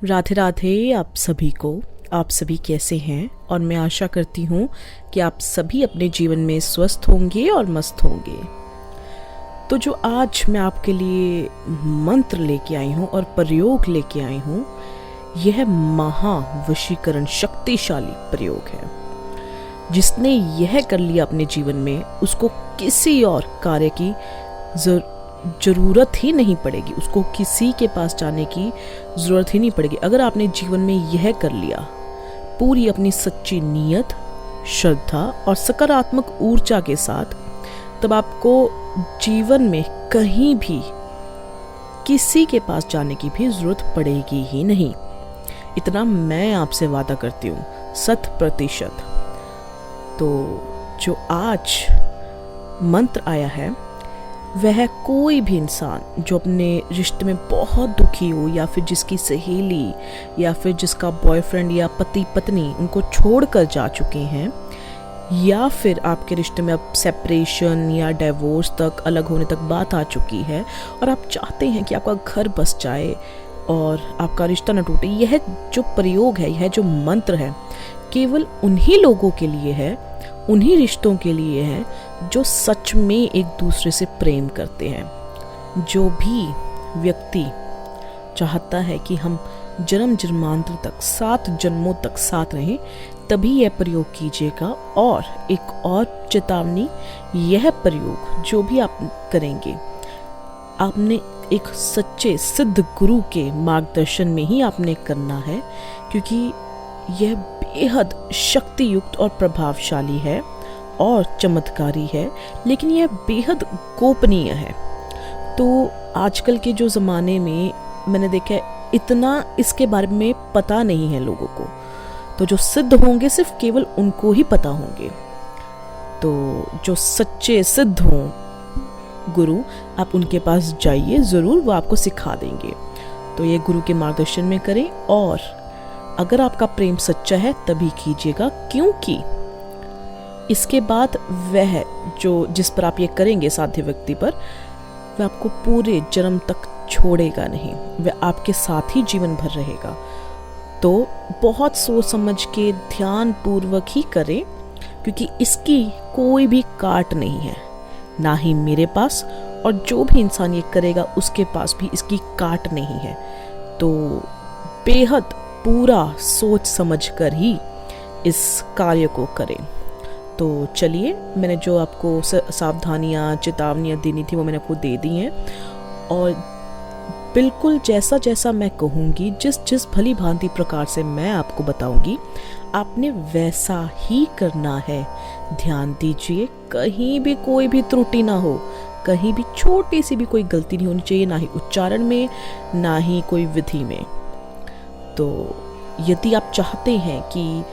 राधे राधे आप सभी को। आप सभी कैसे हैं? और मैं आशा करती हूँ कि आप सभी अपने जीवन में स्वस्थ होंगे और मस्त होंगे। तो जो आज मैं आपके लिए मंत्र लेके आई हूँ और प्रयोग लेके आई हूँ, यह महावशीकरण शक्तिशाली प्रयोग है। जिसने यह कर लिया अपने जीवन में, उसको किसी और कार्य की जरूरत ही नहीं पड़ेगी, उसको किसी के पास जाने की जरूरत ही नहीं पड़ेगी। अगर आपने जीवन में यह कर लिया, पूरी अपनी सच्ची नीयत, श्रद्धा और सकारात्मक ऊर्जा के साथ, तब आपको जीवन में कहीं भी किसी के पास जाने की भी जरूरत पड़ेगी ही नहीं। इतना मैं आपसे वादा करती हूँ, 100%। तो जो आज मंत्र आया है, वह कोई भी इंसान जो अपने रिश्ते में बहुत दुखी हो, या फिर जिसकी सहेली, या फिर जिसका बॉयफ्रेंड या पति पत्नी उनको छोड़कर जा चुके हैं, या फिर आपके रिश्ते में अब सेपरेशन या डिवोर्स तक, अलग होने तक बात आ चुकी है, और आप चाहते हैं कि आपका घर बस जाए और आपका रिश्ता न टूटे, यह जो प्रयोग है, यह जो मंत्र है, केवल उन्हीं लोगों के लिए है, उन्हीं रिश्तों के लिए है जो सच में एक दूसरे से प्रेम करते हैं। जो भी व्यक्ति चाहता है कि हम जन्म जन्मांतर तक, 7 जन्मों तक साथ रहें, तभी यह प्रयोग कीजिएगा। और एक और चेतावनी, यह प्रयोग जो भी आप करेंगे, आपने एक सच्चे सिद्ध गुरु के मार्गदर्शन में ही आपने करना है, क्योंकि यह बेहद शक्ति युक्त और प्रभावशाली है और चमत्कारी है, लेकिन यह बेहद गोपनीय है। तो आजकल के जो ज़माने में मैंने देखा है, इतना इसके बारे में पता नहीं है लोगों को। तो जो सिद्ध होंगे, सिर्फ केवल उनको ही पता होंगे। तो जो सच्चे सिद्ध हों गुरु, आप उनके पास जाइए, ज़रूर वो आपको सिखा देंगे। तो ये गुरु के मार्गदर्शन में करें, और अगर आपका प्रेम सच्चा है तभी कीजिएगा, क्योंकि इसके बाद वह जो जिस पर आप ये करेंगे, साध्य व्यक्ति पर, वह आपको पूरे जन्म तक छोड़ेगा नहीं, वह आपके साथ ही जीवन भर रहेगा। तो बहुत सोच समझ के ध्यान पूर्वक ही करें, क्योंकि इसकी कोई भी काट नहीं है, ना ही मेरे पास, और जो भी इंसान ये करेगा उसके पास भी इसकी काट नहीं है। तो बेहद पूरा सोच समझ कर ही इस कार्य को करें। तो चलिए, मैंने जो आपको सावधानियाँ, चेतावनियाँ देनी थी, वो मैंने आपको दे दी हैं, और बिल्कुल जैसा जैसा मैं कहूँगी, जिस जिस भली भांति प्रकार से मैं आपको बताऊँगी, आपने वैसा ही करना है। ध्यान दीजिए, कहीं भी कोई भी त्रुटि ना हो, कहीं भी छोटी सी भी कोई गलती नहीं होनी चाहिए, ना ही उच्चारण में, ना ही कोई विधि में। तो यदि आप चाहते हैं कि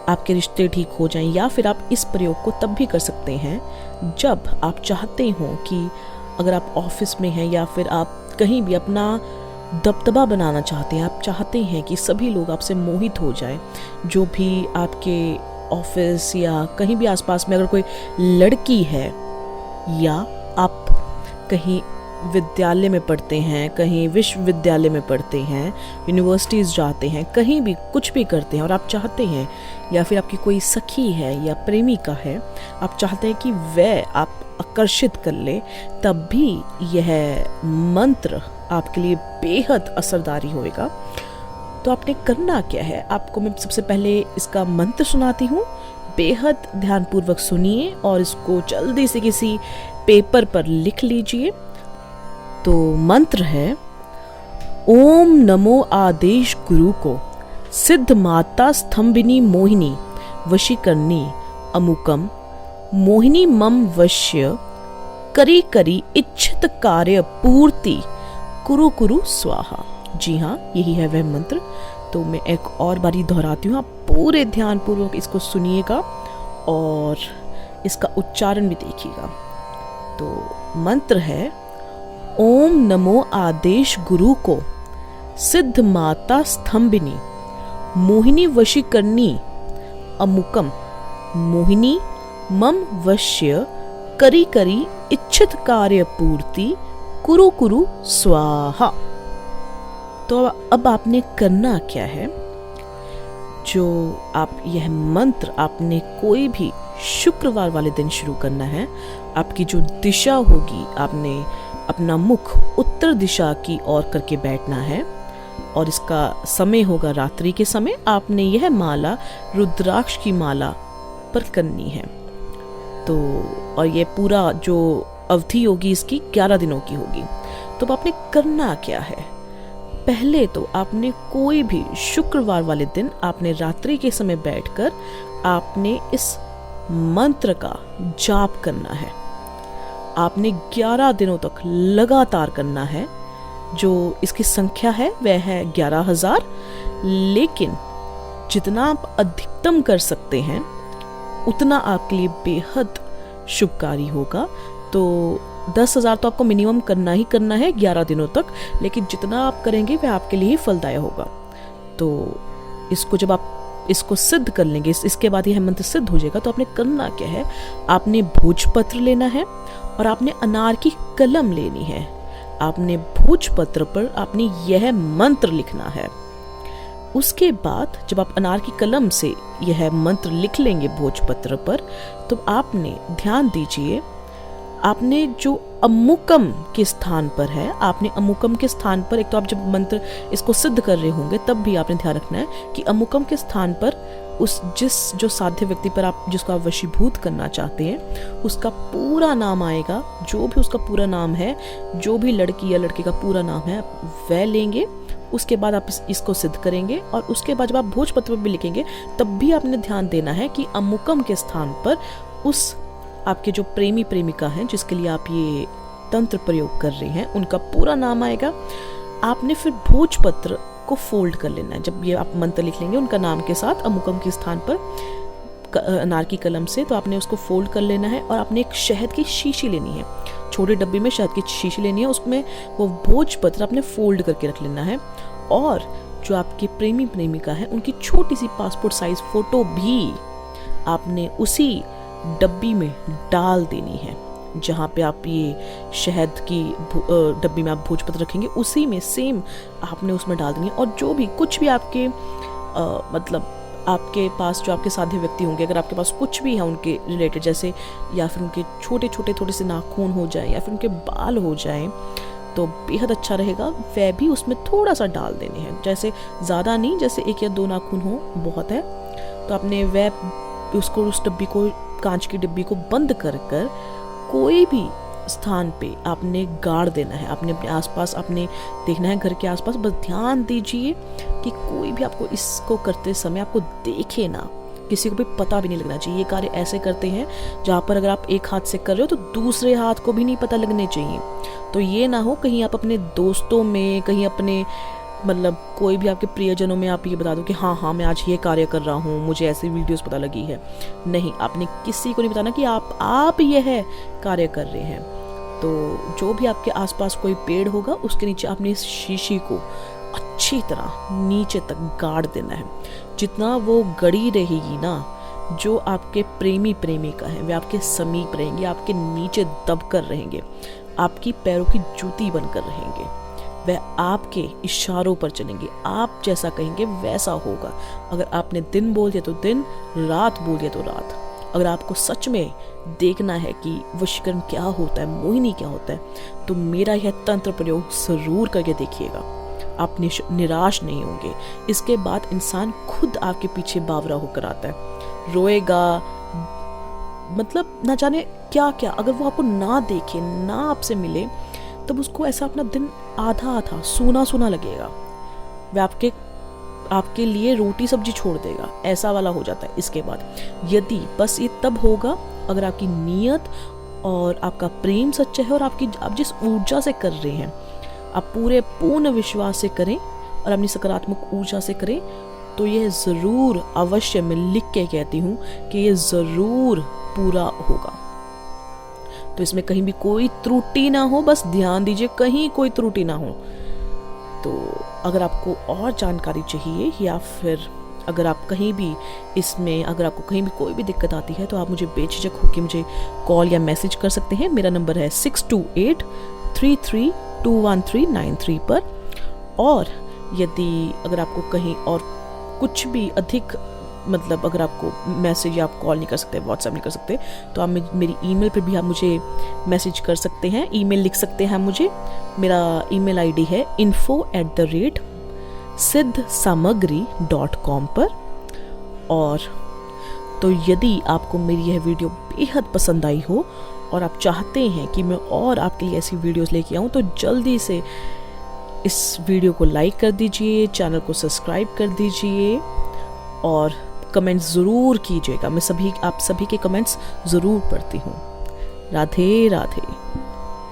आपके रिश्ते ठीक हो जाएं, या फिर आप इस प्रयोग को तब भी कर सकते हैं जब आप चाहते हो कि अगर आप ऑफिस में हैं, या फिर आप कहीं भी अपना दबदबा बनाना चाहते हैं, आप चाहते हैं कि सभी लोग आपसे मोहित हो जाएं, जो भी आपके ऑफिस या कहीं भी आसपास में अगर कोई लड़की है, या आप कहीं विद्यालय में पढ़ते हैं, कहीं विश्वविद्यालय में पढ़ते हैं, यूनिवर्सिटीज़ जाते हैं, कहीं भी कुछ भी करते हैं, और आप चाहते हैं, या फिर आपकी कोई सखी है या प्रेमिका है, आप चाहते हैं कि वह आप आकर्षित कर ले, तब भी यह मंत्र आपके लिए बेहद असरदारी होएगा। तो आपने करना क्या है, आपको मैं सबसे पहले इसका मंत्र सुनाती हूँ, बेहद ध्यानपूर्वक सुनिए, और इसको जल्दी से किसी पेपर पर लिख लीजिए। तो मंत्र है, ओम नमो आदेश गुरु को, सिद्ध माता स्तंभिनी मोहिनी वशीकरणी अमुकम, मोहिनी मम वश्य करी करी इच्छित कार्य पूर्ति कुरु कुरु स्वाहा। जी हाँ, यही है वह मंत्र। तो मैं एक और बारी दोहराती हूँ, आप पूरे ध्यान पूर्वक इसको सुनिएगा और इसका उच्चारण भी देखिएगा। तो मंत्र है, ओम नमो आदेश गुरु को, सिद्ध माता स्तंभिनी मोहिनी वशीकरणी अमुकम, मोहिनी मम वश्य करी करी इच्छित कार्य पूर्ति कुरु कुरु स्वाहा। तो अब आपने करना क्या है, जो आप यह मंत्र आपने कोई भी शुक्रवार वाले दिन शुरू करना है। आपकी जो दिशा होगी, आपने अपना मुख उत्तर दिशा की ओर करके बैठना है और इसका समय होगा रात्रि के समय। आपने यह माला रुद्राक्ष की माला पर करनी है। तो और ये पूरा जो अवधि होगी इसकी 11 दिनों की होगी। तो आपने करना क्या है, पहले तो आपने कोई भी शुक्रवार वाले दिन आपने रात्रि के समय बैठकर आपने इस मंत्र का जाप करना है। आपने 11 दिनों तक लगातार करना है। जो इसकी संख्या है वह है 11,000, लेकिन जितना आप अधिकतम कर सकते हैं उतना आपके लिए बेहद शुभकारी होगा। तो 10,000 तो आपको मिनिमम करना ही करना है 11 दिनों तक, लेकिन जितना आप करेंगे वह आपके लिए ही फलदायक होगा। तो इसको जब आप इसको सिद्ध कर लेंगे, इसके बाद यह मंत्र सिद्ध हो जाएगा, तो आपने करना क्या है, आपने भोजपत्र लेना है और आपने अनार की कलम लेनी है। आपने भोजपत्र पर आपने यह मंत्र लिखना है। उसके बाद जब आप अनार की कलम से यह मंत्र लिख लेंगे भोजपत्र पर, तो आपने ध्यान दीजिए, आपने जो अमुकम के स्थान पर है, आपने अमुकम के स्थान पर, एक तो आप जब मंत्र इसको सिद्ध कर रहे होंगे तब भी आपने ध्यान रखना है कि अमुकम के स्थान पर जो साध्य व्यक्ति पर आप जिसको आप वशीभूत करना चाहते हैं उसका पूरा नाम आएगा। जो भी उसका पूरा नाम है, जो भी लड़की या लड़के का पूरा नाम है वह लेंगे। उसके बाद आप इसको सिद्ध करेंगे और उसके बाद जब आप भोजपत्र पर भी लिखेंगे तब भी आपने ध्यान देना है कि अमुकम के स्थान पर उस आपके जो प्रेमी प्रेमिका हैं जिसके लिए आप ये तंत्र प्रयोग कर रहे हैं उनका पूरा नाम आएगा। आपने फिर भोजपत्र को फोल्ड कर लेना है। जब ये आप मंत्र लिख लेंगे उनका नाम के साथ अमुकम के स्थान पर अनार की कलम से, तो आपने उसको फोल्ड कर लेना है और आपने एक शहद की शीशी लेनी है। छोटे डब्बे में शहद की शीशी लेनी है, उसमें वो भोजपत्र आपने फोल्ड करके रख लेना है। और जो आपके प्रेमी प्रेमिका है उनकी छोटी सी पासपोर्ट साइज फोटो भी आपने उसी डब्बी में डाल देनी है। जहाँ पे आप ये शहद की डब्बी में आप भोजपत्र रखेंगे उसी में सेम आपने उसमें डाल देनी है। और जो भी कुछ भी आपके मतलब आपके पास जो आपके साध्य व्यक्ति होंगे, अगर आपके पास कुछ भी है उनके रिलेटेड, जैसे या फिर उनके छोटे छोटे थोड़े से नाखून हो जाए या फिर उनके बाल हो जाए, तो बेहद अच्छा रहेगा वह भी उसमें थोड़ा सा डाल देने हैं। जैसे ज़्यादा नहीं, जैसे 1 या 2 नाखून हो बहुत है। तो आपने वह उसको उस डब्बी को, कांच की डिब्बी को बंद कर कर कोई भी स्थान पे आपने गाड़ देना है। आपने अपने आसपास आपने देखना है घर के आसपास। बस ध्यान दीजिए कि कोई भी आपको इसको करते समय आपको देखे ना, किसी को भी पता भी नहीं लगना चाहिए। ये कार्य ऐसे करते हैं जहाँ पर अगर आप एक हाथ से कर रहे हो तो दूसरे हाथ को भी नहीं पता लगने चाहिए। तो ये ना हो कहीं आप अपने दोस्तों में, कहीं अपने मतलब कोई भी आपके प्रियजनों में आप ये बता दो कि हाँ मैं आज ये कार्य कर रहा हूँ, मुझे ऐसी वीडियोस पता लगी है। नहीं, आपने किसी को नहीं बताना कि आप यह कार्य कर रहे हैं। तो जो भी आपके आसपास कोई पेड़ होगा उसके नीचे आपने इस शीशी को अच्छी तरह नीचे तक गाड़ देना है। जितना वो गड़ी रहेगी ना, जो आपके प्रेमी प्रेमिका हैं वे आपके समीप रहेंगे, आपके नीचे दबकर रहेंगे, आपकी पैरों की जूती बनकर रहेंगे। वह आपके इशारों पर चलेंगे, आप जैसा कहेंगे वैसा होगा। अगर आपने दिन बोल दिया तो दिन, रात बोल दिया तो रात। अगर आपको सच में देखना है कि वशीकरण क्या होता है, मोहिनी क्या होता है, तो मेरा यह तंत्र प्रयोग जरूर करके देखिएगा। आप निराश नहीं होंगे। इसके बाद इंसान खुद आपके पीछे बावरा होकर आता है, रोएगा, मतलब ना जाने क्या क्या। अगर वो आपको ना देखे, ना आपसे मिले, तब उसको ऐसा अपना दिन आधा सूना सूना लगेगा। वह आपके लिए रोटी सब्जी छोड़ देगा, ऐसा वाला हो जाता है। इसके बाद यदि बस ये तब होगा अगर आपकी नीयत और आपका प्रेम सच्चा है और आप जिस ऊर्जा से कर रहे हैं आप पूरे पूर्ण विश्वास से करें और अपनी सकारात्मक ऊर्जा से करें, तो यह जरूर अवश्य मैं लिख के कहती हूँ कि यह जरूर पूरा होगा। तो इसमें कहीं भी कोई त्रुटि ना हो, बस ध्यान दीजिए कहीं कोई त्रुटि ना हो। तो अगर आपको और जानकारी चाहिए या फिर अगर आप कहीं भी इसमें अगर आपको कहीं भी कोई भी दिक्कत आती है तो आप मुझे बेझिझक होकर मुझे कॉल या मैसेज कर सकते हैं। मेरा नंबर है 6283321393 पर। और यदि अगर आपको कहीं और कुछ भी अधिक मतलब अगर आपको मैसेज या आप कॉल नहीं कर सकते, व्हाट्सएप नहीं कर सकते, तो आप मेरी ईमेल पे भी आप मुझे मैसेज कर सकते हैं, ईमेल लिख सकते हैं मुझे। मेरा ईमेल आईडी है info@siddhsamagri.com पर। और तो यदि आपको मेरी यह वीडियो बेहद पसंद आई हो और आप चाहते हैं कि मैं और आपके लिए ऐसी वीडियोस लेके आऊँ, तो जल्दी से इस वीडियो को लाइक कर दीजिए, चैनल को सब्सक्राइब कर दीजिए और कमेंट्स ज़रूर कीजिएगा। मैं आप सभी के कमेंट्स ज़रूर पढ़ती हूँ। राधे राधे।